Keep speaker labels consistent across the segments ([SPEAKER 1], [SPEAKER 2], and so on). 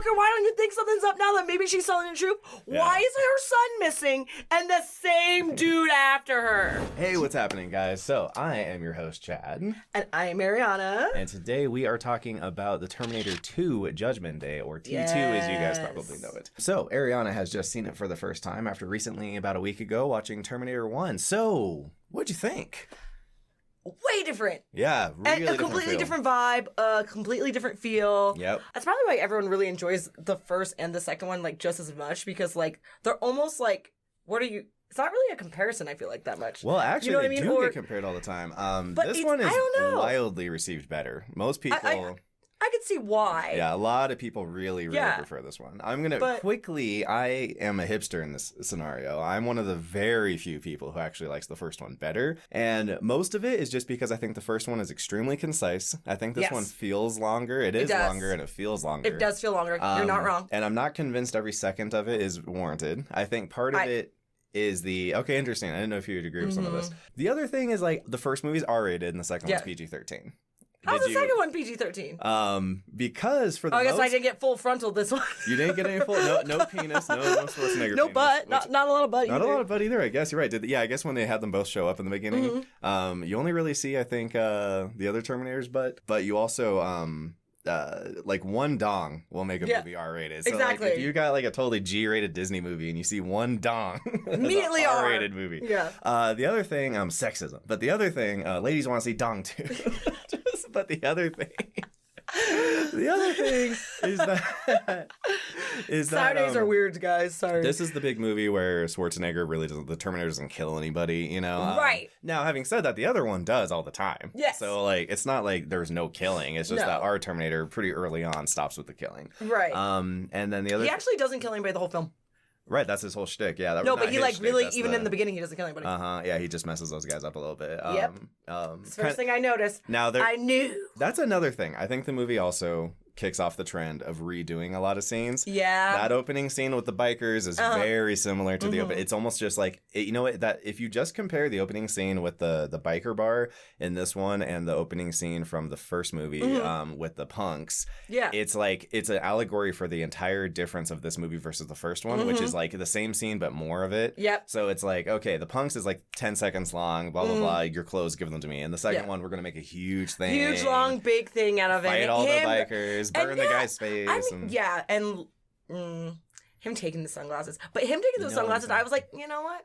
[SPEAKER 1] Parker, why don't you think something's up now that maybe she's telling the truth?
[SPEAKER 2] Yeah.
[SPEAKER 1] Why is her son missing and the same dude after her?
[SPEAKER 2] Hey, what's happening, guys? So, I am your host, Chad.
[SPEAKER 1] And I am Arianna.
[SPEAKER 2] And today we are talking about the Terminator 2 Judgment Day, or T2 as you guys probably know it. So, Arianna has just seen it for the first time after recently, about a week ago, watching Terminator 1. So, what'd you think?
[SPEAKER 1] Way different.
[SPEAKER 2] Yeah, really
[SPEAKER 1] and a completely different vibe, a completely different feel.
[SPEAKER 2] Yep.
[SPEAKER 1] That's probably why everyone really enjoys the first and the second one like just as much, because like they're almost like, it's not really a comparison, I feel like, that much.
[SPEAKER 2] Well, actually,
[SPEAKER 1] you know
[SPEAKER 2] they do get compared all the time.
[SPEAKER 1] But
[SPEAKER 2] this one is
[SPEAKER 1] I don't know.
[SPEAKER 2] wildly received better. Most people...
[SPEAKER 1] I could see why.
[SPEAKER 2] Yeah, a lot of people really prefer this one. I'm going to quickly, I am a hipster in this scenario. I'm one of the very few people who actually likes the first one better. And most of it is just because I think the first one is extremely concise. I think this one feels longer. It is longer and it feels longer.
[SPEAKER 1] It does feel longer. You're not wrong.
[SPEAKER 2] And I'm not convinced every second of it is warranted. I think part of it is okay, interesting. I didn't know if you would agree with some of this. The other thing is like the first movie's R-rated and the second one's PG-13.
[SPEAKER 1] How's the second one PG-13?
[SPEAKER 2] Because for the
[SPEAKER 1] I guess I didn't get full frontal this one.
[SPEAKER 2] You didn't get any full, no penis, no Schwarzenegger
[SPEAKER 1] no
[SPEAKER 2] penis.
[SPEAKER 1] butt, not a lot of butt
[SPEAKER 2] either. Not a lot of butt either, I guess. You're right. I guess when they had them both show up in the beginning, you only really see, I think, the other Terminator's butt, but you also, like one dong will make a movie R-rated. So
[SPEAKER 1] exactly.
[SPEAKER 2] Like, if you got like a totally G-rated Disney movie and you see one dong,
[SPEAKER 1] immediately
[SPEAKER 2] R-rated movie.
[SPEAKER 1] Yeah.
[SPEAKER 2] The other thing, sexism. But the other thing, ladies want to see dong too. But the other thing is that
[SPEAKER 1] Saturdays are weird, guys. Sorry.
[SPEAKER 2] This is the big movie where Schwarzenegger the Terminator doesn't kill anybody, you know?
[SPEAKER 1] Right.
[SPEAKER 2] Now, having said that, the other one does all the time.
[SPEAKER 1] Yes.
[SPEAKER 2] So, like, it's not like there's no killing. It's just that our Terminator pretty early on stops with the killing.
[SPEAKER 1] Right.
[SPEAKER 2] And then the other...
[SPEAKER 1] He actually doesn't kill anybody the whole film.
[SPEAKER 2] Right, that's his whole shtick. Yeah,
[SPEAKER 1] but he like really, even in the beginning, he doesn't kill anybody.
[SPEAKER 2] Yeah, he just messes those guys up a little bit.
[SPEAKER 1] Yep. It's the first thing I noticed. I knew.
[SPEAKER 2] That's another thing. I think the movie also kicks off the trend of redoing a lot of scenes.
[SPEAKER 1] Yeah.
[SPEAKER 2] That opening scene with the bikers is very similar to the open. It's almost just like, you know what, that if you just compare the opening scene with the biker bar in this one and the opening scene from the first movie with the punks, it's like, it's an allegory for the entire difference of this movie versus the first one, which is like the same scene, but more of it.
[SPEAKER 1] Yep.
[SPEAKER 2] So it's like, okay, the punks is like 10 seconds long, blah, blah, blah, your clothes, give them to me. And the second one, we're going to make a huge thing.
[SPEAKER 1] Huge, long, big thing out of it.
[SPEAKER 2] Fight all the bikers. Burn the guy's face.
[SPEAKER 1] Him taking the sunglasses. But him taking those sunglasses, I was like, you know what?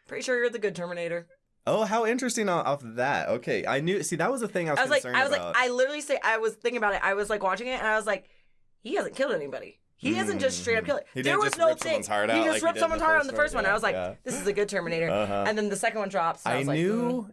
[SPEAKER 1] Pretty sure you're the good Terminator.
[SPEAKER 2] Oh, how interesting off of that. Okay, I knew. See, that was the thing I was concerned about.
[SPEAKER 1] I literally I was thinking about it. I was like watching it, and I was like, he hasn't killed anybody. He hasn't just straight up killed it. There was no thing. He just ripped someone's heart out in the first one. I was like, this is a good Terminator. And then the second one drops. And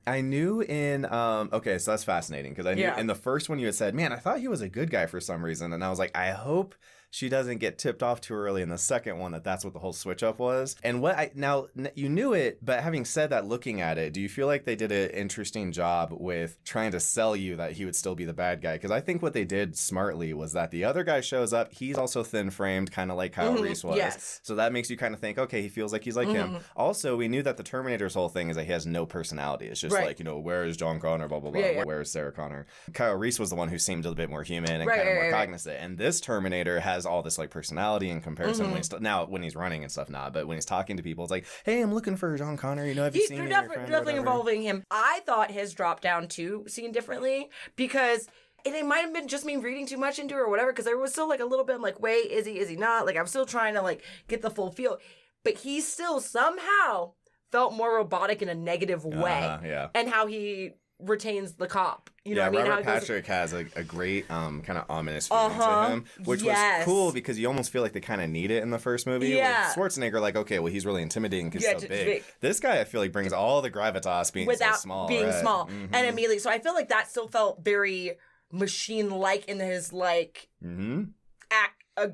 [SPEAKER 2] I knew in, okay, so that's fascinating because I knew in the first one you had said, man, I thought he was a good guy for some reason. And I was like, I hope she doesn't get tipped off too early in the second one that's what the whole switch up was. And now you knew it, but having said that, looking at it, do you feel like they did an interesting job with trying to sell you that he would still be the bad guy? Because I think what they did smartly was that the other guy shows up, he's also thin framed, kind of like Kyle Reese was.
[SPEAKER 1] Yes.
[SPEAKER 2] So that makes you kind of think, okay, he feels like he's like him. Also, we knew that the Terminator's whole thing is that he has no personality. It's just like, you know, where is John Connor, blah, blah, blah. Where is Sarah Connor? Kyle Reese was the one who seemed a little bit more human and kind of more cognizant. And this Terminator has all this like personality in comparison when when he's running and stuff, but when he's talking to people, it's like, hey, I'm looking for John Connor, you know, have you seen me?
[SPEAKER 1] Definitely involving him. I thought his drop down too seen differently because it might have been just me reading too much into it or whatever, because there was still like a little bit, I'm like, wait, is he not? Like, I'm still trying to like get the full feel, but he still somehow felt more robotic in a negative way. And how he retains the cop. You know what I mean?
[SPEAKER 2] Robert Patrick has a great kind of ominous feeling to him, which was cool because you almost feel like they kind of need it in the first movie. With Schwarzenegger, like, okay, well, he's really intimidating because he's so big. This guy, I feel like, brings all the gravitas being
[SPEAKER 1] without
[SPEAKER 2] so small.
[SPEAKER 1] Being small. And immediately, so I feel like that still felt very machine-like in his, like,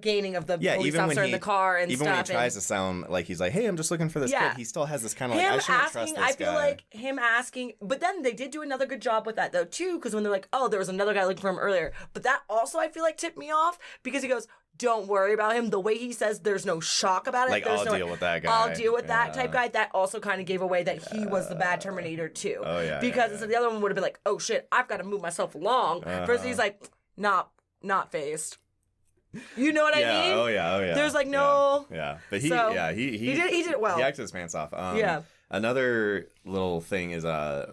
[SPEAKER 1] gaining of the police officer in the car and
[SPEAKER 2] even
[SPEAKER 1] stuff.
[SPEAKER 2] Even when he tries to sound like he's like, hey, I'm just looking for this kid, he still has this kind of like, I shouldn't trust this guy.
[SPEAKER 1] I feel like him asking, but then they did do another good job with that though too, because when they're like, oh, there was another guy looking for him earlier, but that also I feel like tipped me off because he goes, don't worry about him. The way he says there's no shock about it.
[SPEAKER 2] Like,
[SPEAKER 1] I'll
[SPEAKER 2] deal with that guy.
[SPEAKER 1] I'll deal with that type guy. That also kind of gave away that he was the bad Terminator too.
[SPEAKER 2] Oh, yeah.
[SPEAKER 1] Because instead the other one would have been like, oh shit, I've got to move myself along. Versus he's like, not phased. You know what I mean?
[SPEAKER 2] Oh yeah.
[SPEAKER 1] There's like no.
[SPEAKER 2] Yeah. But he
[SPEAKER 1] did it well.
[SPEAKER 2] He acted his pants off.
[SPEAKER 1] Yeah.
[SPEAKER 2] Another little thing is,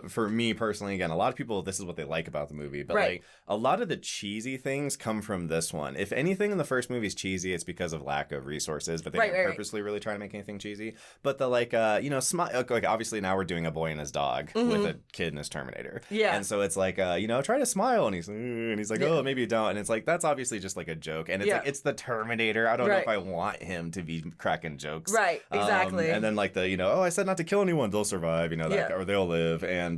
[SPEAKER 2] for me personally, again, a lot of people, this is what they like about the movie, but like a lot of the cheesy things come from this one. If anything in the first movie is cheesy, it's because of lack of resources, but they don't purposely really try to make anything cheesy. But the like, like obviously now we're doing a boy and his dog with a kid and his Terminator. Yeah. And so it's like, try to smile, and he's like, oh, maybe you don't. And it's like, that's obviously just like a joke. And it's like, it's the Terminator. I don't know if I want him to be cracking jokes. Right, exactly. And then like the, I said not to kill anyone, they'll survive, or they'll live, and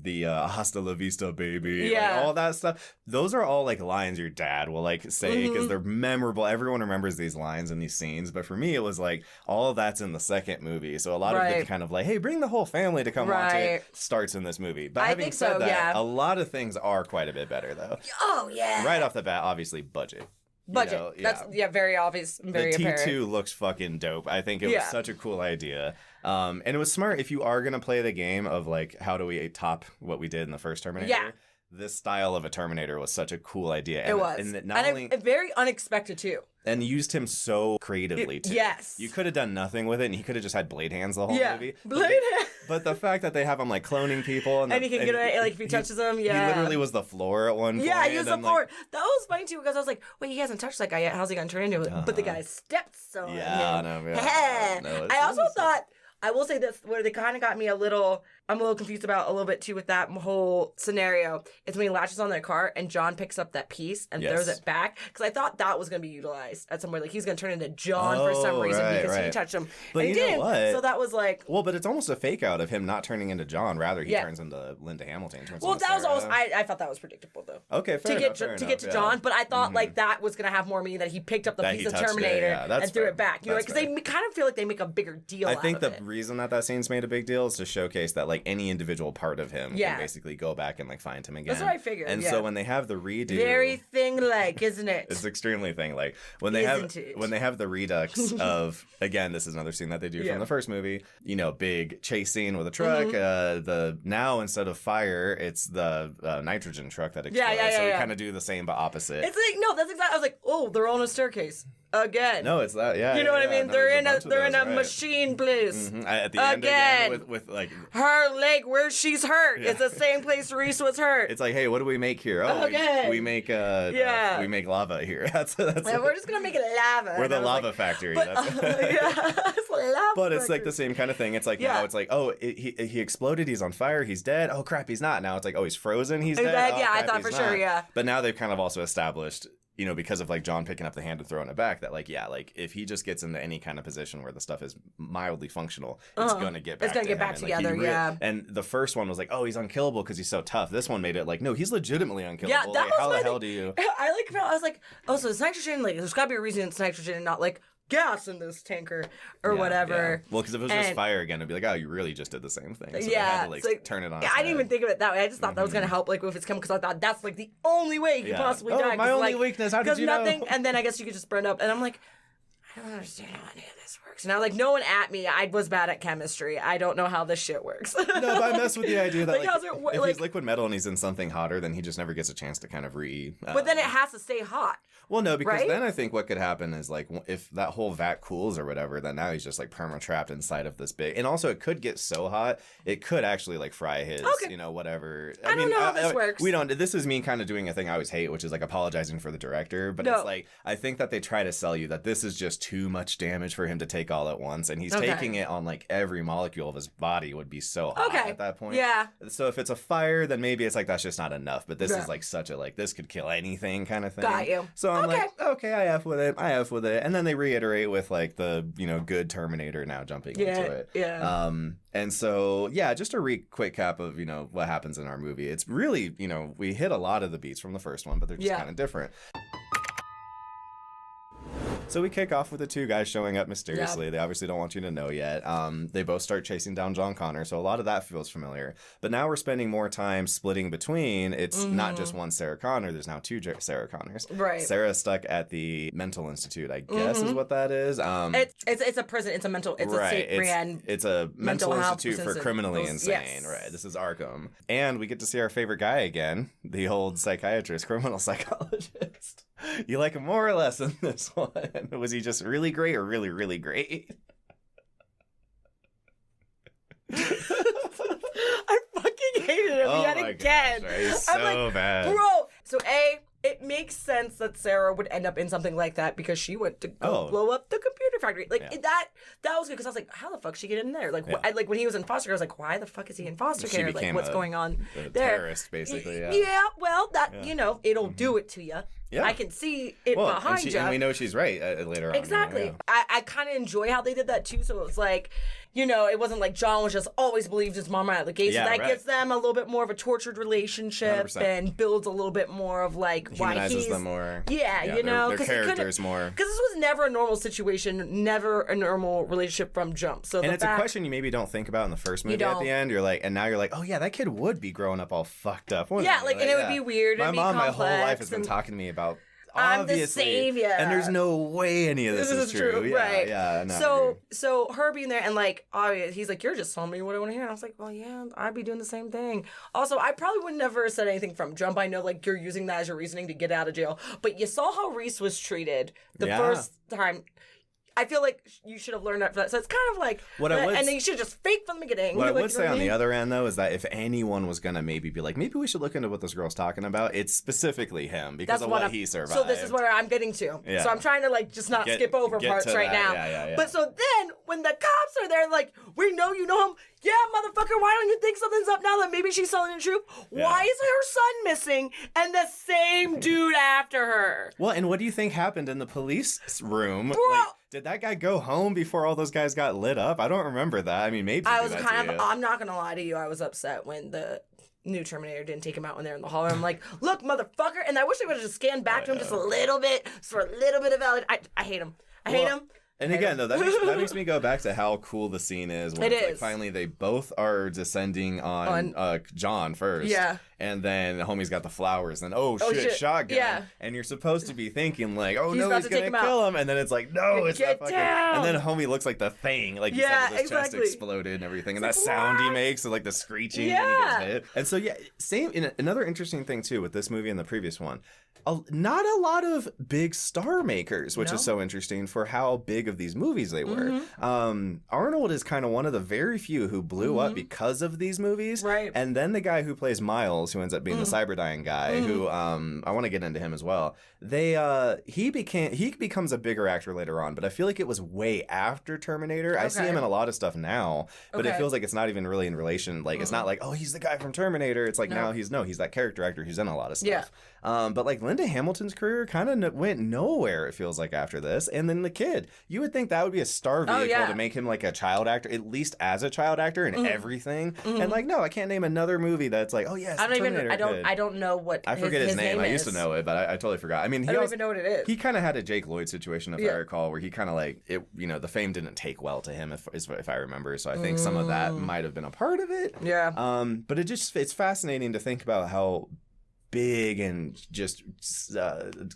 [SPEAKER 2] the hasta la vista baby, like, all that stuff. Those are all like lines your dad will like say because they're memorable. Everyone remembers these lines and these scenes, but for me it was like all of that's in the second movie, so a lot of the kind of like, hey, bring the whole family to come watch it starts in this movie. But having said that, a lot of things are quite a bit better though. Oh yeah. Right off the bat, obviously budget. That's very obvious, very apparent. The T2 looks fucking dope. I think it was such a cool idea. And it was smart if you are going to play the game of like, how do we top what we did in the first Terminator? Yeah. This style of a Terminator was such a cool idea. And,
[SPEAKER 1] it was. And very unexpected too.
[SPEAKER 2] And used him so creatively too. Yes. You could have done nothing with it and he could have just had blade hands the whole movie. Blade hands. But the fact that they have him like cloning people and
[SPEAKER 1] he can get away, like if he touches them,
[SPEAKER 2] he literally was the floor at one point.
[SPEAKER 1] Yeah, he was the floor. Like, that was funny too because I was like, wait, he hasn't touched that guy yet. How's he gonna turn into it? But the guy steps on him. I also thought, I will say this, where they kind of got me I'm a little confused about a little bit too with that whole scenario. It's when he latches on their car and John picks up that piece and throws it back. Because I thought that was going to be utilized at somewhere. Like he's going to turn into John for some reason because he touched him. But and he didn't. What? So that was like...
[SPEAKER 2] Well, but it's almost a fake out of him not turning into John. Rather, he turns into Linda Hamilton.
[SPEAKER 1] That was almost... I thought that was predictable though.
[SPEAKER 2] Okay, fair enough.
[SPEAKER 1] To get to John. But I thought like that was going to have more meaning that he picked up the piece of Terminator and threw it back. Because they kind of feel like they make a bigger deal out of it.
[SPEAKER 2] I think the reason that scene's made a big deal is to showcase that like any individual part of him can basically go back and like find him again.
[SPEAKER 1] That's what I figured.
[SPEAKER 2] And so when they have the redo,
[SPEAKER 1] very thing-like, isn't it?
[SPEAKER 2] It's extremely thing-like. When they have the redux of, again, this is another scene that they do from the first movie. Big chase scene with a truck. Now instead of fire, it's the nitrogen truck that explodes. So we kind of do the same but opposite.
[SPEAKER 1] It's like that's exactly. I was like, oh, they're on a staircase. Again.
[SPEAKER 2] No, it's that. Yeah,
[SPEAKER 1] you know what I mean. No, they're in a machine place.
[SPEAKER 2] At the end again with like
[SPEAKER 1] her leg where she's hurt. It's the same place Reese was hurt.
[SPEAKER 2] It's like, hey, what do we make here? Oh, we make we make lava here. That's
[SPEAKER 1] we're just gonna make it lava.
[SPEAKER 2] We're the lava factory.
[SPEAKER 1] But, it's lava.
[SPEAKER 2] But it's like the same kind of thing. It's like now it's like, oh, he exploded. He's on fire. He's dead. Oh crap, he's not. Now it's like, oh, he's frozen. He's dead. Oh,
[SPEAKER 1] yeah,
[SPEAKER 2] crap,
[SPEAKER 1] I thought for sure. Yeah.
[SPEAKER 2] But now they've kind of also established, because of like John picking up the hand and throwing it back, that like, like if he just gets into any kind of position where the stuff is mildly functional, it's gonna get back.
[SPEAKER 1] It's gonna get back together.
[SPEAKER 2] And the first one was like, oh, he's unkillable because he's so tough. This one made it like, no, he's legitimately unkillable.
[SPEAKER 1] Yeah, that
[SPEAKER 2] like, how the hell do you?
[SPEAKER 1] I was like, oh, so it's nitrogen. Like, there's gotta be a reason it's nitrogen and not like gas in this tanker or whatever.
[SPEAKER 2] Well, because if it was just fire again, it'd be like, oh, you really just did the same thing. So they had to like turn it on.
[SPEAKER 1] I didn't even think of it that way. I just thought that was gonna help, like if it's coming, because I thought that's like the only way you could possibly die.
[SPEAKER 2] My only weakness. How did you know?
[SPEAKER 1] And then I guess you could just burn up. And I'm like, I don't understand how any of this works. Now, like, no one at me. I was bad at chemistry. I don't know how this shit works.
[SPEAKER 2] No, but I mess with the idea that if he's liquid metal and he's in something hotter, then he just never gets a chance to kind of
[SPEAKER 1] but then it has to stay hot.
[SPEAKER 2] Well, no, because then I think what could happen is like if that whole vat cools or whatever, then now he's just like perma-trapped inside of this big. And also it could get so hot, it could actually like fry his, whatever.
[SPEAKER 1] I don't know how this works.
[SPEAKER 2] This is me kind of doing a thing I always hate, which is like apologizing for the director. But it's like, I think that they try to sell you that this is just too much damage for him to take all at once. And he's taking it on like every molecule of his body would be so hot at that point. Yeah. So if it's a fire, then maybe it's like, that's just not enough. But this is like such a, like, this could kill anything kind of thing.
[SPEAKER 1] Got you.
[SPEAKER 2] So I'm like, okay, I F with it. And then they reiterate with like the, good Terminator now jumping into it. Yeah. And so, just a quick cap of, what happens in our movie. It's really, we hit a lot of the beats from the first one, but they're just kind of different. So we kick off with the two guys showing up mysteriously. Yep. They obviously don't want you to know yet. They both start chasing down John Connor, so a lot of that feels familiar. But now we're spending more time splitting between. It's not just one Sarah Connor. There's now two Sarah Connors. Right. Sarah's stuck at the mental institute, I guess is what that is.
[SPEAKER 1] It's a prison. It's a mental. It's
[SPEAKER 2] it's a mental institute for criminally insane. Yes. Right. This is Arkham, and we get to see our favorite guy again, the old psychiatrist, criminal psychologist. You like him more or less in this one? Was he just really great or really, really great?
[SPEAKER 1] I fucking hated him yet again.
[SPEAKER 2] Gosh, he's so bad.
[SPEAKER 1] Bro, so it makes sense that Sarah would end up in something like that because she went to go blow up the computer factory. Like, that was good because I was like, how the fuck did she get in there? Like, like when he was in foster care, I was like, why the fuck is he in foster care? Like, what's going on there?
[SPEAKER 2] Terrorist, basically,
[SPEAKER 1] well, it'll do it to you. Yeah. I can see it behind you.
[SPEAKER 2] And we know she's right later on.
[SPEAKER 1] Exactly. You know, I kind of enjoy how they did that too. So it was like, it wasn't like John was just always believed his mom out of the gate. So that gives them a little bit more of a tortured relationship 100%. And builds a little bit more of like why he's...
[SPEAKER 2] them more.
[SPEAKER 1] Yeah,
[SPEAKER 2] their characters more.
[SPEAKER 1] Because this was never a normal situation, never a normal relationship from jump. So
[SPEAKER 2] and it's a question you maybe don't think about in the first movie at the end. You're like, and now you're like, oh yeah, that kid would be growing up all fucked up. And
[SPEAKER 1] it would be weird.
[SPEAKER 2] My mom,
[SPEAKER 1] complex,
[SPEAKER 2] my whole life has been talking to me about.
[SPEAKER 1] I'm the savior,
[SPEAKER 2] and there's no way any of this is true. Yeah,
[SPEAKER 1] right?
[SPEAKER 2] Yeah. No,
[SPEAKER 1] so her being there and like, he's like, you're just telling me what I want to hear. And I was like, well, yeah, I'd be doing the same thing. Also, I probably would never have said anything from jump. I know like you're using that as your reasoning to get out of jail, but you saw how Reese was treated the first time. I feel like you should have learned that for that. So it's kind of like, and then you should have just faked from the beginning.
[SPEAKER 2] What I would say on the other end, though, is that if anyone was going to maybe be like, maybe we should look into what this girl's talking about, it's specifically him because of what he survived.
[SPEAKER 1] So this is where I'm getting to. Yeah. So I'm trying to like just not skip over parts right now.
[SPEAKER 2] Yeah.
[SPEAKER 1] But so then when the cops are there, like, we know you know him. Yeah, motherfucker, why don't you think something's up now that maybe she's telling the truth? Yeah. Why is her son missing and the same dude after her?
[SPEAKER 2] Well, and what do you think happened in the police room?
[SPEAKER 1] Bro.
[SPEAKER 2] Like, did that guy go home before all those guys got lit up? I don't remember that. I mean, maybe
[SPEAKER 1] I was I'm not going to lie to you. I was upset when the new Terminator didn't take him out when they're in the hall. I'm like, look, motherfucker. And I wish they would have just scanned back to him just a little bit for a little bit of valid. I hate him. I hate him.
[SPEAKER 2] And again, though, that makes me go back to how cool the scene is. When like finally they both are descending on John first. Yeah. And then the homie's got the flowers. And shit, shotgun. Yeah. And you're supposed to be thinking like, he's going to kill him. And then it's like, no, it's not fucking. And then homie looks like the thing. Like you said, his chest exploded and everything. And that sound he makes, so like the screeching when he gets hit. And so, same. Another interesting thing, too, with this movie and the previous one. Not a lot of big star makers, which is so interesting for how big of these movies they were. Mm-hmm. Arnold is kind of one of the very few who blew up because of these movies.
[SPEAKER 1] Right.
[SPEAKER 2] And then the guy who plays Miles, who ends up being the Cyberdyne guy, who I want to get into him as well. He becomes a bigger actor later on, but I feel like it was way after Terminator. Okay. I see him in a lot of stuff now, but it feels like it's not even really in relation. Like it's not like, oh, he's the guy from Terminator. It's like now he's that character actor who's in a lot of stuff. Yeah. But like Linda Hamilton's career kind of went nowhere, it feels like, after this. And then the kid, you would think that would be a star vehicle to make him like a child actor, at least as a child actor and everything. And like, no, I can't name another movie that's like, oh yes,
[SPEAKER 1] I don't know what
[SPEAKER 2] I forget his name. I used to know it, but I totally forgot. I mean,
[SPEAKER 1] I don't even know what it is.
[SPEAKER 2] He kind of had a Jake Lloyd situation, if I recall, where he kind of like it. The fame didn't take well to him, if I remember. So I think some of that might have been a part of it.
[SPEAKER 1] Yeah.
[SPEAKER 2] But it's fascinating to think about how big and just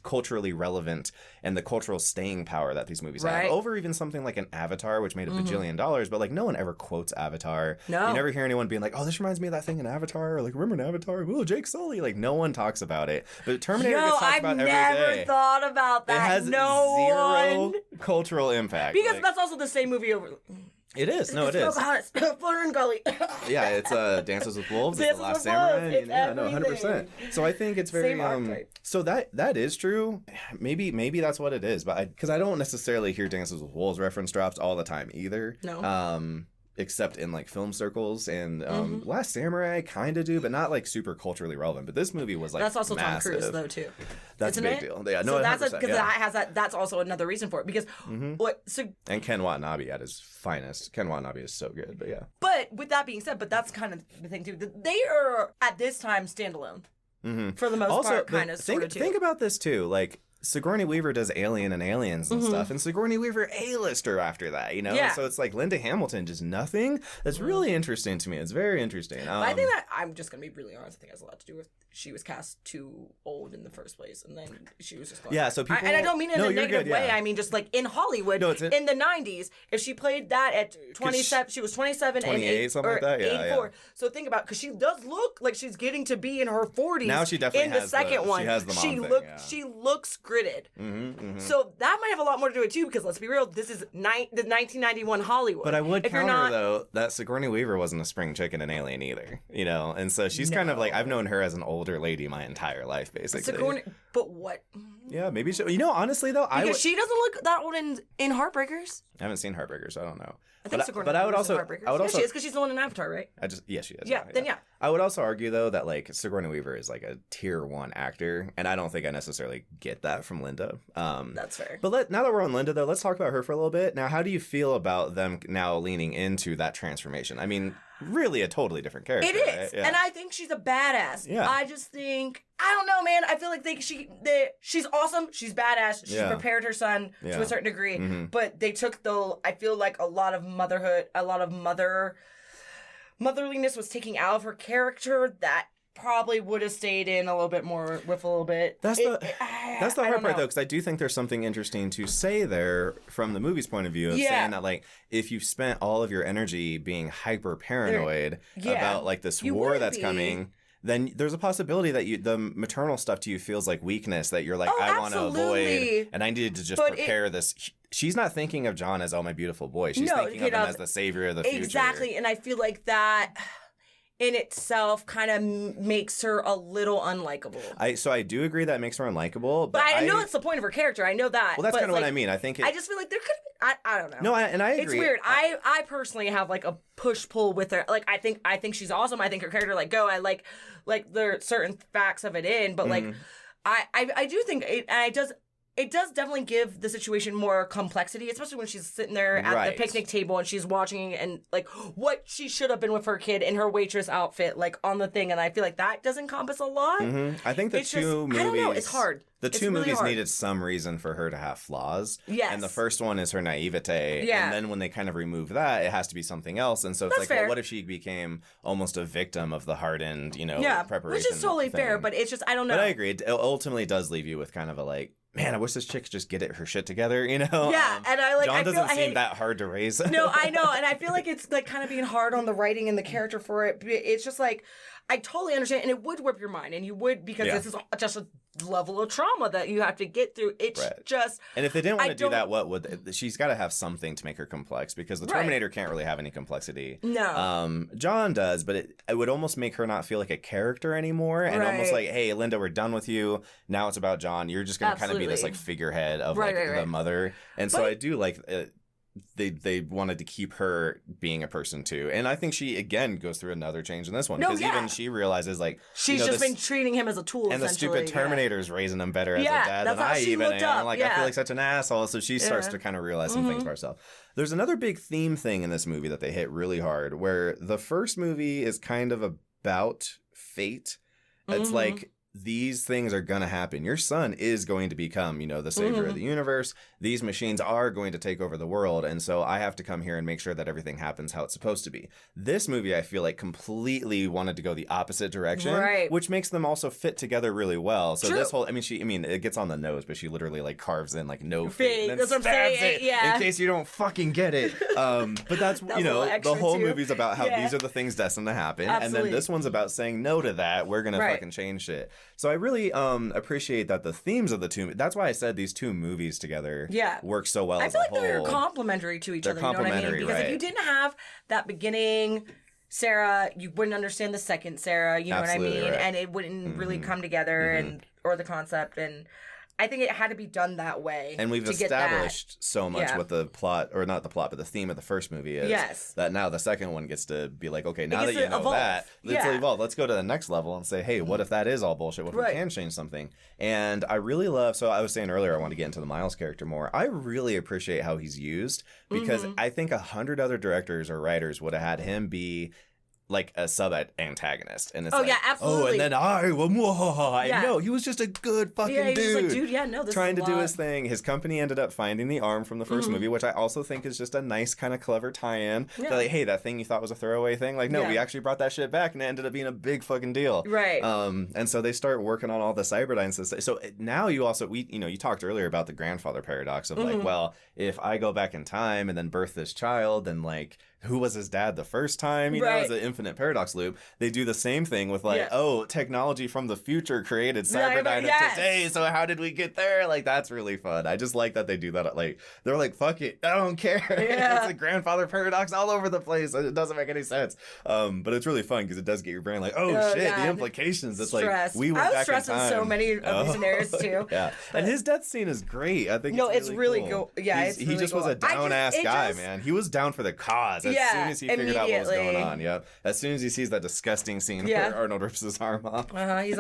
[SPEAKER 2] culturally relevant and the cultural staying power that these movies have over even something like an Avatar, which made a bajillion dollars, but like no one ever quotes Avatar. No. You never hear anyone being like, oh, this reminds me of that thing in Avatar, or like, remember in Avatar? Oh, Jake Sully. Like no one talks about it. But Terminator gets talked about every day.
[SPEAKER 1] I've never thought about that.
[SPEAKER 2] It has zero cultural impact.
[SPEAKER 1] Because that's also the same movie over...
[SPEAKER 2] It is. No, it is.
[SPEAKER 1] Floater and Gully.
[SPEAKER 2] Yeah, it's Dances with Wolves. It's The Last Samurai.
[SPEAKER 1] It's
[SPEAKER 2] 100%. So I think it's very so that is true. Maybe that's what it is, but because I don't necessarily hear Dances with Wolves reference drops all the time either.
[SPEAKER 1] No.
[SPEAKER 2] Except in like film circles and Last Samurai kind of do, but not like super culturally relevant. But this movie was like
[SPEAKER 1] that's also
[SPEAKER 2] massive.
[SPEAKER 1] Tom Cruise though too.
[SPEAKER 2] That's a big deal. Yeah, no,
[SPEAKER 1] so that's because that's also another reason for it because
[SPEAKER 2] and Ken Watanabe at his finest. Ken Watanabe is so good, but yeah.
[SPEAKER 1] But with that being said, that's kind of the thing too. They are at this time standalone for the most part, kind of sort of too.
[SPEAKER 2] Think about this too, like. Sigourney Weaver does Alien and Aliens and stuff, and Sigourney Weaver A-lister after that, Yeah. So it's like Linda Hamilton, just nothing. That's really interesting to me. It's very interesting.
[SPEAKER 1] I think that, I'm just going to be really honest, I think it has a lot to do with she was cast too old in the first place, and then she was just
[SPEAKER 2] so people,
[SPEAKER 1] and I don't mean it in a negative way.
[SPEAKER 2] Yeah.
[SPEAKER 1] I mean just like in Hollywood in the 90s, if she played that at 27, she was 27
[SPEAKER 2] 28,
[SPEAKER 1] and
[SPEAKER 2] something like that. Yeah,
[SPEAKER 1] 84. So think about, because she does look like she's getting to be in her 40s.
[SPEAKER 2] Now she definitely
[SPEAKER 1] in the second one.
[SPEAKER 2] She has the mom thing,
[SPEAKER 1] she looks gritted.
[SPEAKER 2] So
[SPEAKER 1] that might have a lot more to do with it too, because let's be real, this is the 1991 Hollywood.
[SPEAKER 2] But I would counter though that Sigourney Weaver wasn't a spring chicken in Alien either, you know, and so she's kind of like, I've known her as an older lady my entire life, basically.
[SPEAKER 1] Sigourney, but what?
[SPEAKER 2] Yeah, maybe she, you know, honestly though,
[SPEAKER 1] because she doesn't look that old in Heartbreakers.
[SPEAKER 2] I haven't seen Heartbreakers, so I don't know.
[SPEAKER 1] I think Sigourney Weaver is in Heartbreakers. She is, because she's the one in Avatar, right?
[SPEAKER 2] She is.
[SPEAKER 1] Yeah.
[SPEAKER 2] I would also argue though that like Sigourney Weaver is like a tier 1 actor, and I don't think I necessarily get that from Linda.
[SPEAKER 1] That's fair.
[SPEAKER 2] But now that we're on Linda though, let's talk about her for a little bit. Now, how do you feel about them now leaning into that transformation? I mean, really a totally different character.
[SPEAKER 1] It is,
[SPEAKER 2] right? Yeah.
[SPEAKER 1] and I think she's a badass.
[SPEAKER 2] Yeah.
[SPEAKER 1] I just think, I don't know, man. I feel like she's awesome. She's badass. She prepared her son to a certain degree, but they took I feel like a lot of motherhood, a lot of motherliness was taking out of her character that probably would have stayed in a little bit more with a little bit.
[SPEAKER 2] That's the hard part though, because I do think there's something interesting to say there from the movie's point of view of saying that like if you've spent all of your energy being hyper paranoid about like this war that's coming, then there's a possibility that the maternal stuff to you feels like weakness, that you're like, I want to avoid, and I needed to just prepare this. She's not thinking of John as, oh, my beautiful boy. She's thinking of him as the savior of the future.
[SPEAKER 1] Exactly, and I feel like that in itself kind of makes her a little unlikable.
[SPEAKER 2] So I do agree that makes her unlikable.
[SPEAKER 1] But I know that's the point of her character. I know that.
[SPEAKER 2] Well, that's kind of what I mean. I think
[SPEAKER 1] I just feel like there could have been, I don't know.
[SPEAKER 2] No, and I agree.
[SPEAKER 1] It's weird. I personally have like a push-pull with her. Like, I think she's awesome. I think her character, like, I like there are certain facts of it in, but like, I do think it does definitely give the situation more complexity, especially when she's sitting there at the picnic table and she's watching and like what she should have been with her kid in her waitress outfit, like on the thing. And I feel like that does encompass a lot.
[SPEAKER 2] I think the two movies, I don't know,
[SPEAKER 1] it's hard.
[SPEAKER 2] The two movies needed some reason for her to have flaws.
[SPEAKER 1] Yes.
[SPEAKER 2] And the first one is her naivete.
[SPEAKER 1] Yeah.
[SPEAKER 2] And then when they kind of remove that, it has to be something else. And so it's well, what if she became almost a victim of the hardened, preparation?
[SPEAKER 1] Which is totally fair, but it's just, I don't know.
[SPEAKER 2] But I agree. It ultimately does leave you with kind of a like, man, I wish this chick could just get her shit together,
[SPEAKER 1] Yeah, and
[SPEAKER 2] John doesn't seem that hard to raise.
[SPEAKER 1] No, I know, and I feel like it's like kind of being hard on the writing and the character for it. It's just like, I totally understand, and it would whip your mind, and you would, because this is just a level of trauma that you have to get through. It's just...
[SPEAKER 2] And if they didn't want to do that, what would... She's got to have something to make her complex, because the Terminator can't really have any complexity.
[SPEAKER 1] No.
[SPEAKER 2] John does, but it would almost make her not feel like a character anymore, and almost like, hey, Linda, we're done with you. Now it's about John. You're just going to kind of be this like figurehead of the mother. And so I do like... They wanted to keep her being a person too, and I think she again goes through another change in this one, because even she realizes like
[SPEAKER 1] she's just been treating him as a tool,
[SPEAKER 2] and the stupid Terminator's raising him better as a dad than I even am. Like I feel like such an asshole, so she starts to kind of realize some things for herself. There's another big theme thing in this movie that they hit really hard, where the first movie is kind of about fate. It's like, these things are going to happen. Your son is going to become, the savior of the universe. These machines are going to take over the world. And so I have to come here and make sure that everything happens how it's supposed to be. This movie, I feel like, completely wanted to go the opposite direction, which makes them also fit together really well. So this whole, it gets on the nose, but she literally like carves in like no fate. And then stabs it in case you don't fucking get it. But that's, the whole movie's about how these are the things destined to happen. Absolutely. And then this one's about saying no to that. We're going to fucking change shit. So I really appreciate that the themes of the two, that's why I said these two movies together work so well as a whole. I feel like they're
[SPEAKER 1] complementary to each other, you know what I mean? Because if you didn't have that beginning Sarah, you wouldn't understand the second Sarah, you know what I mean? Right. And it wouldn't really come together or the concept, and I think it had to be done that way.
[SPEAKER 2] And we've established so much what the plot, or not the plot, but the theme of the first movie is. Yes. That now the second one gets to be like, okay, now that you know that, let's evolve. Let's go to the next level and say, hey, what if that is all bullshit? What if we can change something? And I really love, so I was saying earlier, I want to get into the Miles character more. I really appreciate how he's used, because I think 100 other directors or writers would have had him be like a sub-antagonist. And it's
[SPEAKER 1] yeah, absolutely.
[SPEAKER 2] oh, and then I know, he was just a good fucking dude.
[SPEAKER 1] Just like, dude, this
[SPEAKER 2] trying
[SPEAKER 1] is
[SPEAKER 2] to do his thing. His company ended up finding the arm from the first movie, which I also think is just a nice kind of clever tie-in. Yeah. Like, hey, that thing you thought was a throwaway thing, like, no, we actually brought that shit back, and it ended up being a big fucking deal.
[SPEAKER 1] Right.
[SPEAKER 2] And so they start working on all the Cyberdynes and stuff. So now you also, you talked earlier about the grandfather paradox of like, well, if I go back in time and then birth this child, then like, who was his dad the first time? You know, it's an infinite paradox loop. They do the same thing with like, oh, technology from the future created Cyberdyne of today. So how did we get there? Like, that's really fun. I just like that they do that. Like, they're like, fuck it, I don't care. Yeah. It's a grandfather paradox all over the place. It doesn't make any sense. But it's really fun because it does get your brain like, oh shit, the implications. It's
[SPEAKER 1] stress.
[SPEAKER 2] Like we went back in time. I was stressing
[SPEAKER 1] so many of these scenarios too.
[SPEAKER 2] Yeah, and his death scene is great. I think
[SPEAKER 1] it's really cool. Yeah,
[SPEAKER 2] he just was a down ass guy, man. He was down for the cause. As soon as he figured out what was going on, as soon as he sees that disgusting scene where Arnold rips his arm off,
[SPEAKER 1] he's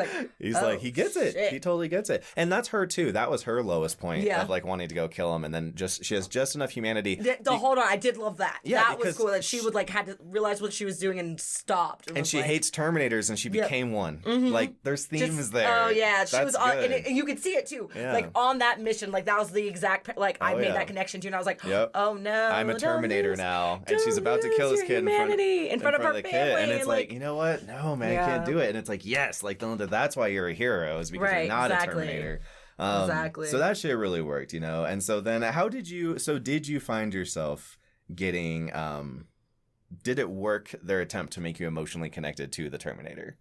[SPEAKER 1] like,
[SPEAKER 2] he gets it. Shit. He totally gets it. And that's her too. That was her lowest point of like wanting to go kill him, and then she has just enough humanity.
[SPEAKER 1] Hold on, I did love that. Yeah, that was cool. That she would like had to realize what she was doing and stopped.
[SPEAKER 2] And she hates Terminators, and she became one. Like there's themes there.
[SPEAKER 1] Oh yeah, she was on, and you could see it too. Yeah. Like on that mission, like that was the exact like I made that connection too, and I was like, oh no,
[SPEAKER 2] I'm a Terminator now, and she's about to kill his kid
[SPEAKER 1] in front of her family,
[SPEAKER 2] and it's like, you know what? No, man, I can't do it. And it's like, yes, like that's why you're a hero, is because you're not a Terminator.
[SPEAKER 1] Exactly.
[SPEAKER 2] So that shit really worked, And so then, did you find yourself getting? Did it work, their attempt to make you emotionally connected to the Terminator?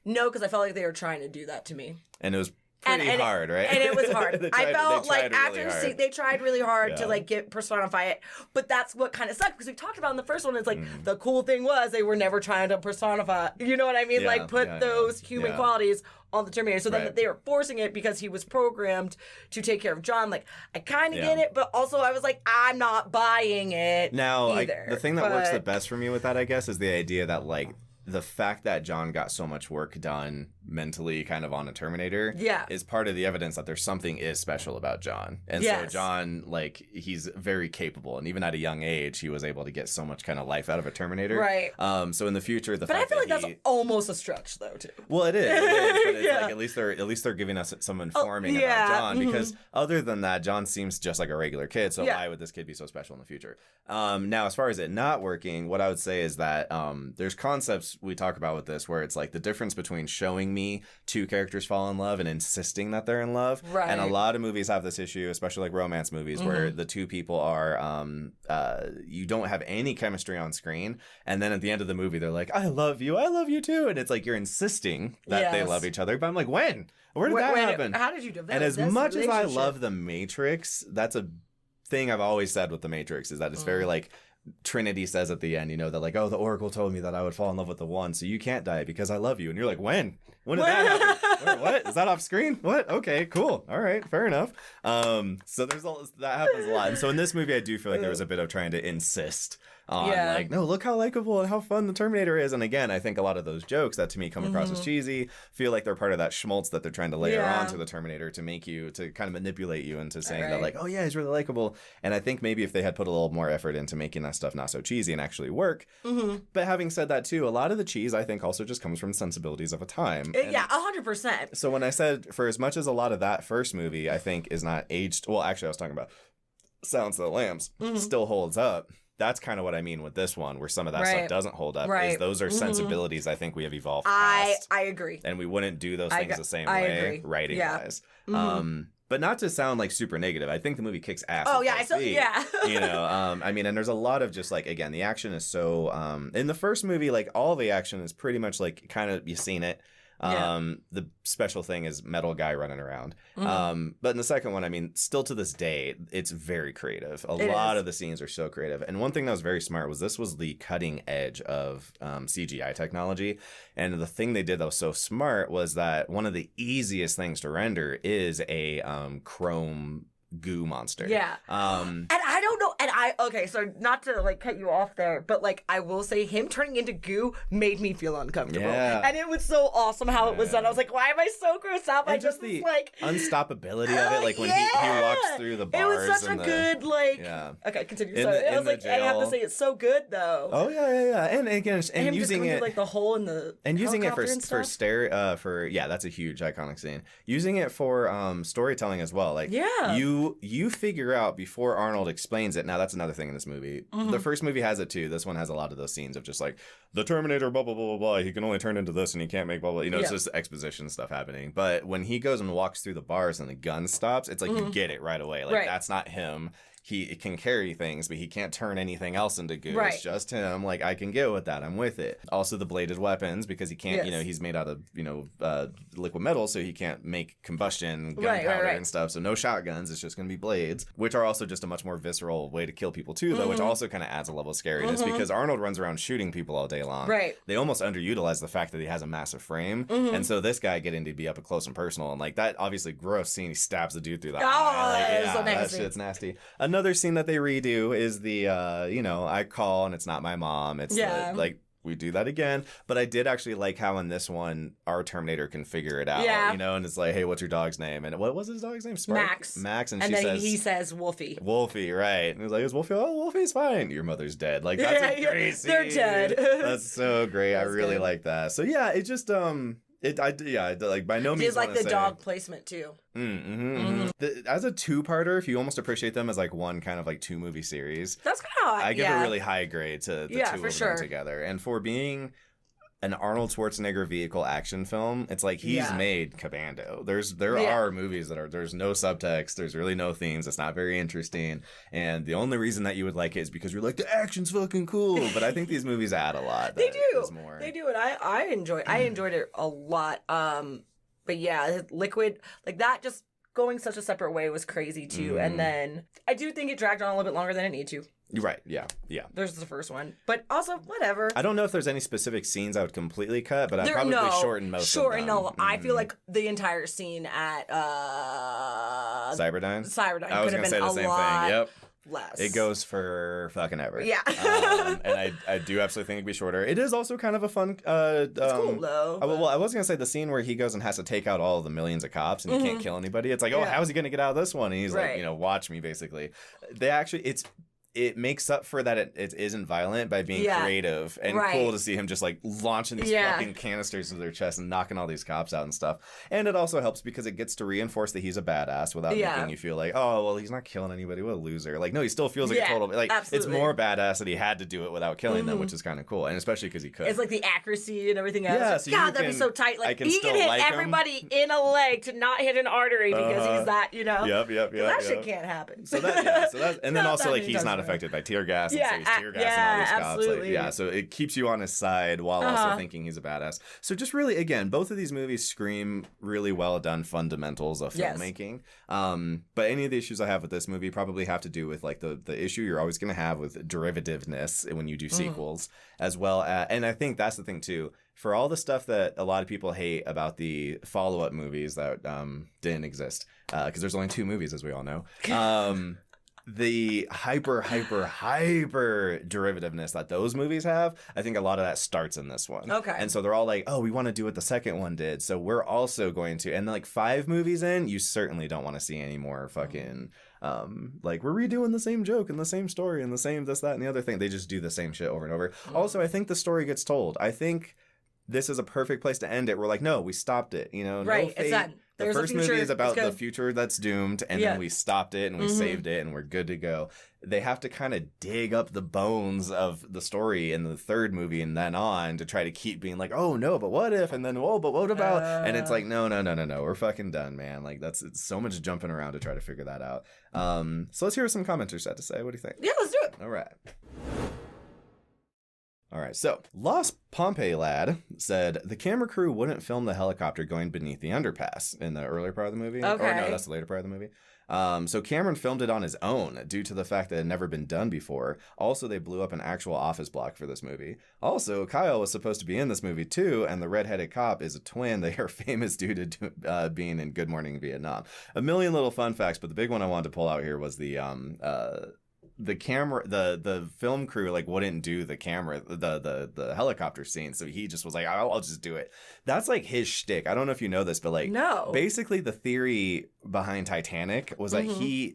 [SPEAKER 1] No, because I felt like they were trying to do that to me,
[SPEAKER 2] and it was pretty hard, right?
[SPEAKER 1] And it was hard. I felt like after
[SPEAKER 2] really
[SPEAKER 1] they tried really hard to like personify it, but that's what kind of sucked, because we talked about in the first one. It's like the cool thing was they were never trying to personify. You know what I mean?
[SPEAKER 2] Yeah,
[SPEAKER 1] like put those human qualities on the Terminator. So then they were forcing it because he was programmed to take care of John. Like, I kind of get it, but also I was like, I'm not buying it.
[SPEAKER 2] Now, the thing that works the best for me with that, I guess, is the idea that like the fact that John got so much work done mentally kind of on a Terminator is part of the evidence that there's something is special about John. And so John, like, he's very capable, and even at a young age he was able to get so much kind of life out of a Terminator.
[SPEAKER 1] Right.
[SPEAKER 2] So in the future,
[SPEAKER 1] but I feel like that's almost a stretch though too.
[SPEAKER 2] Well, it is, but it's like at least they're giving us some informing about John, because other than that, John seems just like a regular kid, so why would this kid be so special in the future? Now, as far as it not working, what I would say is that there's concepts we talk about with this where it's like the difference between showing me two characters fall in love and insisting that they're in love.
[SPEAKER 1] Right.
[SPEAKER 2] And a lot of movies have this issue, especially like romance movies, where the two people are you don't have any chemistry on screen, and then at the end of the movie they're like, I love you too, and it's like you're insisting that they love each other, but I'm like, when? Where did that happen?
[SPEAKER 1] How did you develop
[SPEAKER 2] And as much as I love The Matrix, that's a thing I've always said with The Matrix, is that it's very like Trinity says at the end, that like, oh, the Oracle told me that I would fall in love with the one, so you can't die because I love you. And you're like, when did that happen? What? Is that off screen? What? Okay, cool. All right, fair enough. So that happens a lot. And so in this movie, I do feel like there was a bit of trying to insist on like, no, look how likable and how fun the Terminator is. And again, I think a lot of those jokes that to me come across as cheesy feel like they're part of that schmaltz that they're trying to layer onto the Terminator to make you, to kind of manipulate you into saying that like, oh yeah, he's really likable. And I think maybe if they had put a little more effort into making that stuff not so cheesy and actually work. But having said that too, a lot of the cheese I think also just comes from sensibilities of a time.
[SPEAKER 1] 100%.
[SPEAKER 2] So when I said, for as much as a lot of that first movie I think is not aged, well, actually I was talking about Silence of the Lambs still holds up. That's kind of what I mean with this one, where some of that stuff doesn't hold up. Is those are sensibilities I think we have evolved past.
[SPEAKER 1] I agree.
[SPEAKER 2] And we wouldn't do those things the same way, writing-wise. But not to sound like super negative, I think the movie kicks ass.
[SPEAKER 1] Oh yeah,
[SPEAKER 2] I mean, and there's a lot of just like, again, the action is so. In the first movie, like all the action is pretty much like kind of you've seen it. The special thing is metal guy running around. But in the second one, I mean, still to this day, it's very creative. A lot of the scenes are so creative. And one thing that was very smart was this was the cutting edge of CGI technology. And the thing they did that was so smart was that one of the easiest things to render is a chrome goo monster.
[SPEAKER 1] Yeah. And I don't know. And okay, so not to like cut you off there, but like I will say him turning into goo made me feel uncomfortable.
[SPEAKER 2] Yeah.
[SPEAKER 1] And it was so awesome how it was done. I was like, why am I so grossed out by
[SPEAKER 2] and just the
[SPEAKER 1] like
[SPEAKER 2] unstoppability of it, like when he walks through the bars.
[SPEAKER 1] It was such a good like.
[SPEAKER 2] Yeah.
[SPEAKER 1] Okay, continue. Sorry, I was like, I have to say it's so good though.
[SPEAKER 2] Oh yeah. And again, and using it
[SPEAKER 1] like the hole in the
[SPEAKER 2] and using it for
[SPEAKER 1] that's
[SPEAKER 2] a huge iconic scene. Using it for storytelling as well. Like you figure out before Arnold explains it. Now that's another thing in this movie. The first movie has it too. This one has a lot of those scenes of just like the Terminator, blah blah blah blah blah. He can only turn into this, and he can't make blah blah. You know, it's just exposition stuff happening. But when he goes and walks through the bars and the gun stops, it's like you get it right away. Like that's not him. He can carry things, but he can't turn anything else into goo. Right. It's just him. Like, I can get with that. I'm with it. Also, the bladed weapons, because he can't, you know, he's made out of, liquid metal, so he can't make combustion, gunpowder and stuff. So no shotguns. It's just going to be blades, which are also just a much more visceral way to kill people, too, though, which also kind of adds a level of scariness because Arnold runs around shooting people all day long. Right. They almost underutilize the fact that he has a massive frame. And so this guy getting to be up close and personal. And, like, that obviously gross scene. He stabs the dude through the eye. Like, so that shit's nasty. Another scene that they redo is the I call and it's not my mom. It's like we do that again. But I did actually like how in this one our Terminator can figure it out. And it's like, hey, what's your dog's name? And what was his dog's name? Spark? Max. And she
[SPEAKER 1] then
[SPEAKER 2] says,
[SPEAKER 1] he says Wolfie, right?
[SPEAKER 2] And he's like, is Wolfie? Oh, Wolfie's fine. Your mother's dead. Like, that's a great scene.
[SPEAKER 1] They're dead.
[SPEAKER 2] That's so great. I really like that. So yeah, it just like by no means.
[SPEAKER 1] It's like the dog placement too.
[SPEAKER 2] As a two-parter, if you almost appreciate them as like one kind of like 2-movie series,
[SPEAKER 1] that's kind of how
[SPEAKER 2] I give a really high grade to the two of them together. And for being an Arnold Schwarzenegger vehicle action film, it's like he's made Commando. There are movies that there's no subtext, there's really no themes, it's not very interesting, and the only reason that you would like it is because you're like, the action's fucking cool. But I think these movies add a lot. They do, and I enjoyed it a lot. But yeah, Liquid, like that, just going such a separate way was crazy too. And then I do think it dragged on a little bit longer than it needed to. Right, yeah.
[SPEAKER 1] There's the first one. But also, whatever.
[SPEAKER 2] I don't know if there's any specific scenes I would completely cut, but I'd probably shorten most of them.
[SPEAKER 1] I feel like the entire scene at
[SPEAKER 2] Cyberdyne
[SPEAKER 1] I was going to say the same thing.
[SPEAKER 2] Yep.
[SPEAKER 1] Less.
[SPEAKER 2] It goes for fucking ever.
[SPEAKER 1] Yeah.
[SPEAKER 2] And I do absolutely think it'd be shorter. It is also kind of a fun...
[SPEAKER 1] it's cool, though.
[SPEAKER 2] Well, I was going to say the scene where he goes and has to take out all of the millions of cops and he can't kill anybody. It's like, how is he going to get out of this one? And he's like, watch me, basically. It makes up for that it isn't violent by being creative and cool to see him just like launching these fucking canisters into their chest and knocking all these cops out and stuff. And it also helps because it gets to reinforce that he's a badass without making you feel like, oh, well, he's not killing anybody. What a loser. Like, no, he still feels like a total... Like, absolutely. It's more badass that he had to do it without killing them, which is kind of cool. And especially because he could.
[SPEAKER 1] It's like the accuracy and everything else. Yeah,
[SPEAKER 2] so
[SPEAKER 1] God, that'd be so tight. Like, he can hit everybody in a leg to not hit an artery because he's that, Yep. That shit can't happen.
[SPEAKER 2] So that's... And then also, like, he's not affected by tear gas. And so he's tear gassing all these cops.
[SPEAKER 1] Absolutely.
[SPEAKER 2] Like, so it keeps you on his side while also thinking he's a badass. So just really, again, both of these movies scream really well done fundamentals of filmmaking. But any of the issues I have with this movie probably have to do with like the issue you're always going to have with derivativeness when you do sequels, as well as, and I think that's the thing too. For all the stuff that a lot of people hate about the follow-up movies that didn't exist, because there's only 2 movies, as we all know. The hyper derivativeness that those movies have, I think a lot of that starts in this one. Okay. And so they're all like, oh, we want to do what the second one did. So we're also going to, and like 5 movies in, you certainly don't want to see any more fucking, like we're redoing the same joke and the same story and the same this, that, and the other thing. They just do the same shit over and over. Also, I think the story gets told. I think this is a perfect place to end it. We're like, no, we stopped it. No fate.
[SPEAKER 1] It's done.
[SPEAKER 2] The first movie is about the future that's doomed, and then we stopped it and we saved it and we're good to go. They have to kind of dig up the bones of the story in the third movie and then on to try to keep being like, oh no, but what if? And then, oh, but what about? And it's like, no, we're fucking done, man. Like it's so much jumping around to try to figure that out. So let's hear what some commenters had to say. What do you think?
[SPEAKER 1] Yeah, let's do it.
[SPEAKER 2] All right, so Lost Pompeii Lad said the camera crew wouldn't film the helicopter going beneath the underpass in the earlier part of the movie.
[SPEAKER 1] Okay.
[SPEAKER 2] Or no, that's the later part of the movie. So Cameron filmed it on his own due to the fact that it had never been done before. Also, they blew up an actual office block for this movie. Also, Kyle was supposed to be in this movie too, and the redheaded cop is a twin. They are famous due to being in Good Morning Vietnam. A million little fun facts, but the big one I wanted to pull out here was the camera, the film crew like wouldn't do the camera, the helicopter scene, so he just was like, I'll just do it. That's like his shtick. I don't know if you know this, but like,
[SPEAKER 1] no.
[SPEAKER 2] Basically, the theory behind Titanic was that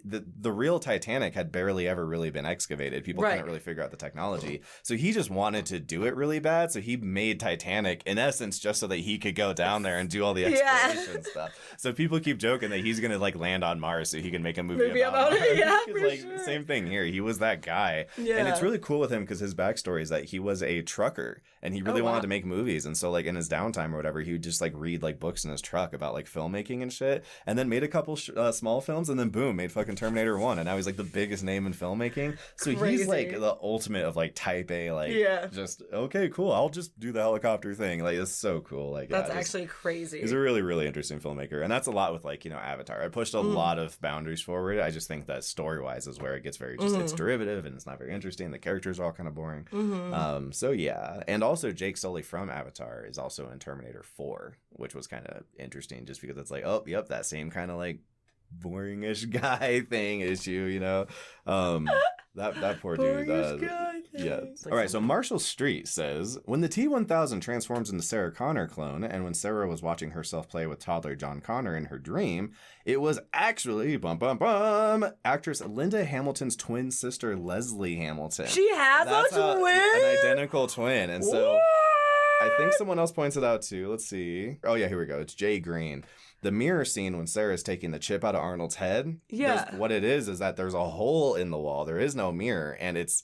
[SPEAKER 2] the real Titanic had barely ever really been excavated. People couldn't really figure out the technology, so he just wanted to do it really bad. So he made Titanic in essence just so that he could go down there and do all the exploration stuff. So people keep joking that he's gonna like land on Mars so he can make a movie about it.
[SPEAKER 1] Yeah,
[SPEAKER 2] like same thing here. He was that guy. Yeah. And it's really cool with him because his backstory is that he was a trucker and he really wanted to make movies. And so like in his downtime or whatever, he would just like read like books in his truck about like filmmaking and shit. And then made a couple small films and then boom, made fucking Terminator 1. And now he's like the biggest name in filmmaking. So he's like the ultimate of like type A, like just, okay, cool. I'll just do the helicopter thing. Like it's so cool. Like
[SPEAKER 1] that's actually crazy.
[SPEAKER 2] He's a really, really interesting filmmaker. And that's a lot with like, Avatar. I pushed a lot of boundaries forward. I just think that story-wise is where it gets very just, it's derivative and it's not very interesting. The characters are all kind of boring. So yeah. And also Jake Sully from Avatar is also in Terminator 4, which was kind of interesting just because it's like, oh, yep, that same kind of like boringish guy thing issue, that poor dude. Yeah. All right. So Marshall Street says, when the T-1000 transforms into Sarah Connor clone, and when Sarah was watching herself play with toddler John Connor in her dream, it was actually actress Linda Hamilton's twin sister Leslie Hamilton.
[SPEAKER 1] She has a twin,
[SPEAKER 2] an identical twin, and so I think someone else points it out too. Let's see. Oh yeah, here we go. It's Jay Green. The mirror scene when Sarah's taking the chip out of Arnold's head.
[SPEAKER 1] Yeah.
[SPEAKER 2] What it is that there's a hole in the wall. There is no mirror, and it's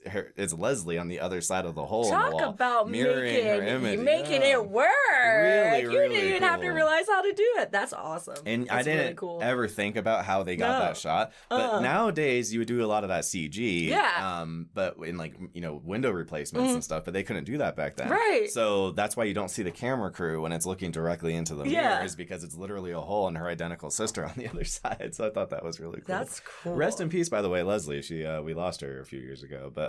[SPEAKER 2] Leslie on the other side of the hole in the wall.
[SPEAKER 1] Talk about
[SPEAKER 2] mirroring her image.
[SPEAKER 1] Making it work.
[SPEAKER 2] Really,
[SPEAKER 1] you
[SPEAKER 2] really
[SPEAKER 1] didn't even have to realize how to do it. That's awesome.
[SPEAKER 2] And
[SPEAKER 1] that's
[SPEAKER 2] I didn't ever think about how they got that shot. But nowadays you would do a lot of that CG.
[SPEAKER 1] Yeah.
[SPEAKER 2] But in like window replacements and stuff. But they couldn't do that back then.
[SPEAKER 1] Right.
[SPEAKER 2] So that's why you don't see the camera crew when it's looking directly into the mirror, is because it's literally a hole in her identical sister on the other side. So I thought that was really cool.
[SPEAKER 1] That's cool.
[SPEAKER 2] Rest in peace, by the way, Leslie. She we lost her a few years ago. But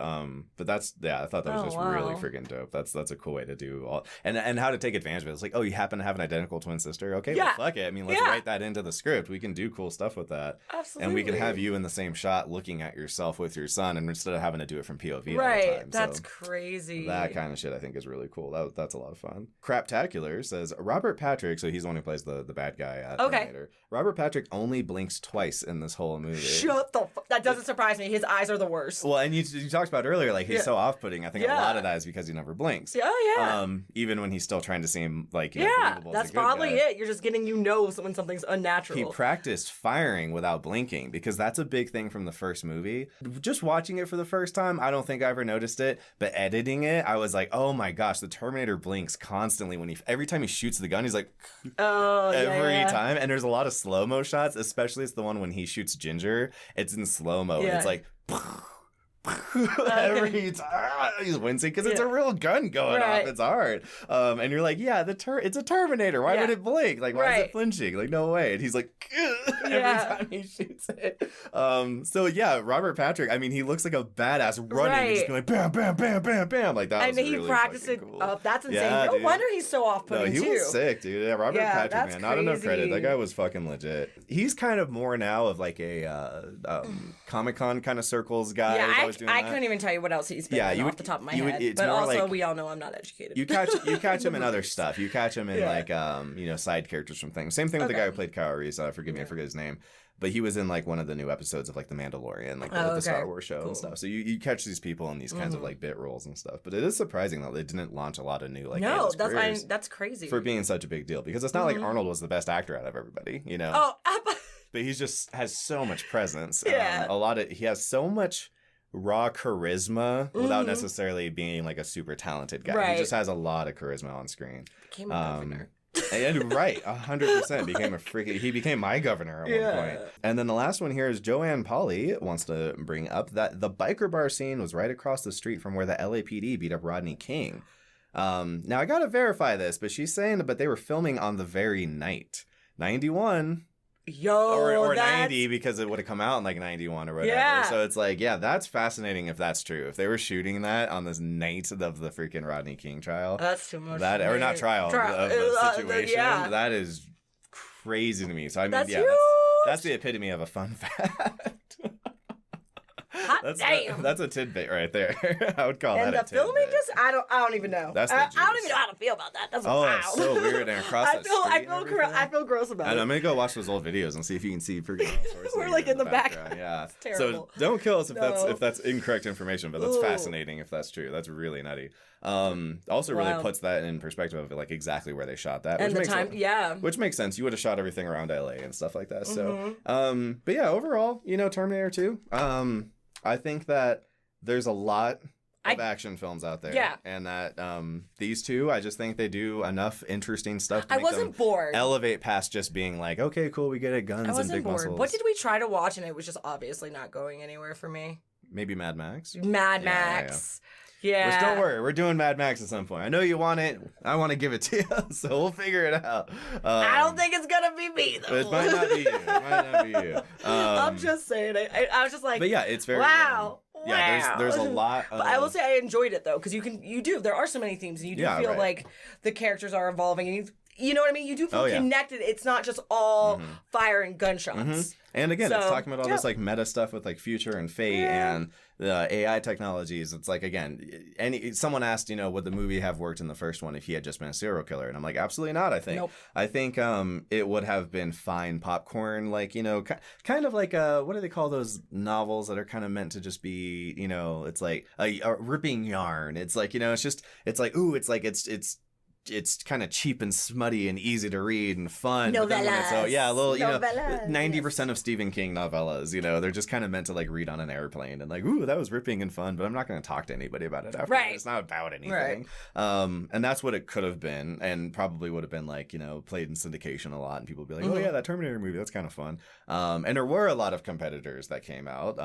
[SPEAKER 2] that's I thought that was just really freaking dope. That's a cool way to do all and how to take advantage of it. It's like, oh, you happen to have an identical twin sister? Okay, well fuck it. I mean, let's write that into the script. We can do cool stuff with that.
[SPEAKER 1] Absolutely.
[SPEAKER 2] And we can have you in the same shot looking at yourself with your son, and instead of having to do it from POV
[SPEAKER 1] right.
[SPEAKER 2] all the time.
[SPEAKER 1] That's crazy.
[SPEAKER 2] That kind of shit I think is really cool. That's a lot of fun. Craptacular says Robert Patrick, so he's the one who plays the bad guy at Terminator. Robert Patrick only blinks twice in this whole movie.
[SPEAKER 1] Shut the fuck. That doesn't surprise me. His eyes are the worst.
[SPEAKER 2] Well, and you talked about earlier, like he's so off-putting. I think a lot of that is because he never blinks.
[SPEAKER 1] Yeah.
[SPEAKER 2] Even when he's still trying to seem like believable
[SPEAKER 1] that's
[SPEAKER 2] as a good
[SPEAKER 1] probably
[SPEAKER 2] guy.
[SPEAKER 1] it. You're just getting when something's unnatural.
[SPEAKER 2] He practiced firing without blinking because that's a big thing from the first movie. Just watching it for the first time, I don't think I ever noticed it, but editing it, I was like, oh my gosh, the Terminator blinks constantly every time he shoots the gun, he's like, every time. And there's a lot of slow-mo shots, especially it's the one when he shoots Ginger. It's in slow-mo and it's like every time he's wincing because it's a real gun going off. It's hard. And you're like, it's a Terminator. Why would it blink? Like, why is it flinching? Like, no way. And he's like, every time he shoots it. So yeah, Robert Patrick, I mean, he looks like a badass running, just going bam, bam, bam, bam, bam. Like that.
[SPEAKER 1] And he
[SPEAKER 2] really
[SPEAKER 1] practiced it
[SPEAKER 2] cool.
[SPEAKER 1] up. That's insane. No wonder he's so off-putting
[SPEAKER 2] too. No, he was sick, dude. Yeah, Robert Patrick, man.
[SPEAKER 1] Crazy.
[SPEAKER 2] Not enough credit. That guy was fucking legit. He's kind of more now of like a Comic-Con kind of circles guy.
[SPEAKER 1] Yeah, I couldn't even tell you what else he's been off the top of my head. But also, we all know I'm not educated.
[SPEAKER 2] You catch him in other stuff. You catch him in like side characters from things. Same thing with the guy who played Kyle Reese. Forgive me, I forget his name. But he was in like one of the new episodes of like The Mandalorian, like the Star Wars show and stuff. So you catch these people in these kinds of like bit roles and stuff. But it is surprising though they didn't launch a lot of new like
[SPEAKER 1] that's crazy
[SPEAKER 2] for being such a big deal because it's not like Arnold was the best actor out of everybody, but he just has so much presence. He has so much raw charisma without necessarily being like a super talented guy. Right. He just has a lot of charisma on screen.
[SPEAKER 1] Became a governor.
[SPEAKER 2] And 100% he became my governor at one point. And then the last one here is Joanne Polly wants to bring up that the biker bar scene was right across the street from where the LAPD beat up Rodney King. Now I gotta verify this, but she's saying that they were filming on the very night. 91 or 90 because it would have come out in like 91 or whatever. Yeah. So it's like, yeah, that's fascinating if that's true. If they were shooting that on this night of the freaking Rodney King trial.
[SPEAKER 1] That's too much.
[SPEAKER 2] Or not trial, of the situation. That is crazy to me. So I mean, that's the epitome of a fun fact. That's a tidbit right there. I would call that a tidbit. And the filming
[SPEAKER 1] I don't even know. I don't even know how to feel about that. That's wild.
[SPEAKER 2] It's so weird. And across
[SPEAKER 1] I feel gross about it.
[SPEAKER 2] I'm gonna go watch those old videos and see if you can see freaking
[SPEAKER 1] we're like in the background.
[SPEAKER 2] Yeah,
[SPEAKER 1] it's terrible.
[SPEAKER 2] So don't kill us if that's incorrect information, but that's fascinating if that's true. That's really nutty. Also really puts that in perspective of like exactly where they shot that,
[SPEAKER 1] and
[SPEAKER 2] which makes sense. You would have shot everything around LA and stuff like that. So, but yeah, overall, Terminator 2. I think that there's a lot of action films out there.
[SPEAKER 1] Yeah.
[SPEAKER 2] And that these two, I just think they do enough interesting stuff to
[SPEAKER 1] I wasn't bored.
[SPEAKER 2] Elevate past just being like, okay, cool, we get it, guns and big muscles.
[SPEAKER 1] What did we try to watch and it was just obviously not going anywhere for me?
[SPEAKER 2] Maybe Mad Max?
[SPEAKER 1] Mad Max. Yeah.
[SPEAKER 2] Which, don't worry, we're doing Mad Max at some point. I know you want it. I want to give it to you, so we'll figure it out.
[SPEAKER 1] I don't think it's going to be me, though.
[SPEAKER 2] It might not be you.
[SPEAKER 1] I'm just saying. I was just like,
[SPEAKER 2] but yeah, it's very...
[SPEAKER 1] Wow.
[SPEAKER 2] Yeah, there's a lot of...
[SPEAKER 1] But I will say I enjoyed it, though, because there are so many themes, and you do feel like the characters are evolving, and you know what I mean? You do feel connected. It's not just all fire and gunshots.
[SPEAKER 2] And again, it's talking about all this like meta stuff with like future and fate and the AI technologies. It's like, again, someone asked, would the movie have worked in the first one if he had just been a serial killer? And I'm like, absolutely not, I think.
[SPEAKER 1] Nope.
[SPEAKER 2] I think it would have been fine popcorn, like, kind of like, what do they call those novels that are kind of meant to just be, it's like a ripping yarn. It's like, it's kind of cheap and smutty and easy to read and fun.
[SPEAKER 1] Novellas.
[SPEAKER 2] So yeah, a little, 90% of Stephen King novellas, they're just kind of meant to like read on an airplane and like, ooh, that was ripping and fun, but I'm not going to talk to anybody about it after.
[SPEAKER 1] Right.
[SPEAKER 2] It's not about anything.
[SPEAKER 1] Right.
[SPEAKER 2] And that's what it could have been, and probably would have been like, played in syndication a lot, and people would be like, oh yeah, that Terminator movie, that's kind of fun. And there were a lot of competitors that came out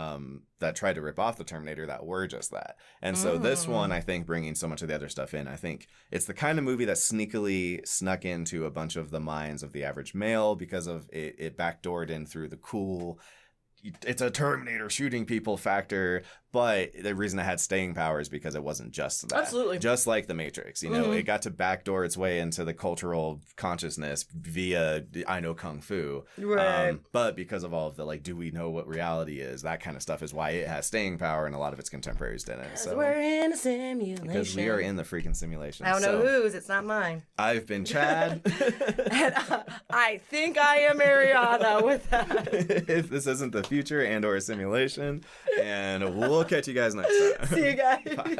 [SPEAKER 2] that tried to rip off the Terminator that were just that. And so this one, I think, bringing so much of the other stuff in, I think it's the kind of movie that sneakily snuck into a bunch of the minds of the average male because of it backdoored in through the cool, it's a Terminator shooting people factor, but the reason it had staying power is because it wasn't just that.
[SPEAKER 1] Absolutely.
[SPEAKER 2] Just like The Matrix, it got to backdoor its way into the cultural consciousness via I know Kung Fu.
[SPEAKER 1] Right.
[SPEAKER 2] But because of all of the, like, do we know what reality is? That kind of stuff is why it has staying power and a lot of its contemporaries didn't. So
[SPEAKER 1] we're in a simulation.
[SPEAKER 2] Because we are in the freaking simulation.
[SPEAKER 1] I don't know whose, it's not mine.
[SPEAKER 2] I've been Chad.
[SPEAKER 1] And I think I am Arianna with that.
[SPEAKER 2] If this isn't the future and or a simulation, and we'll catch you guys next time.
[SPEAKER 1] See you guys.
[SPEAKER 2] Bye.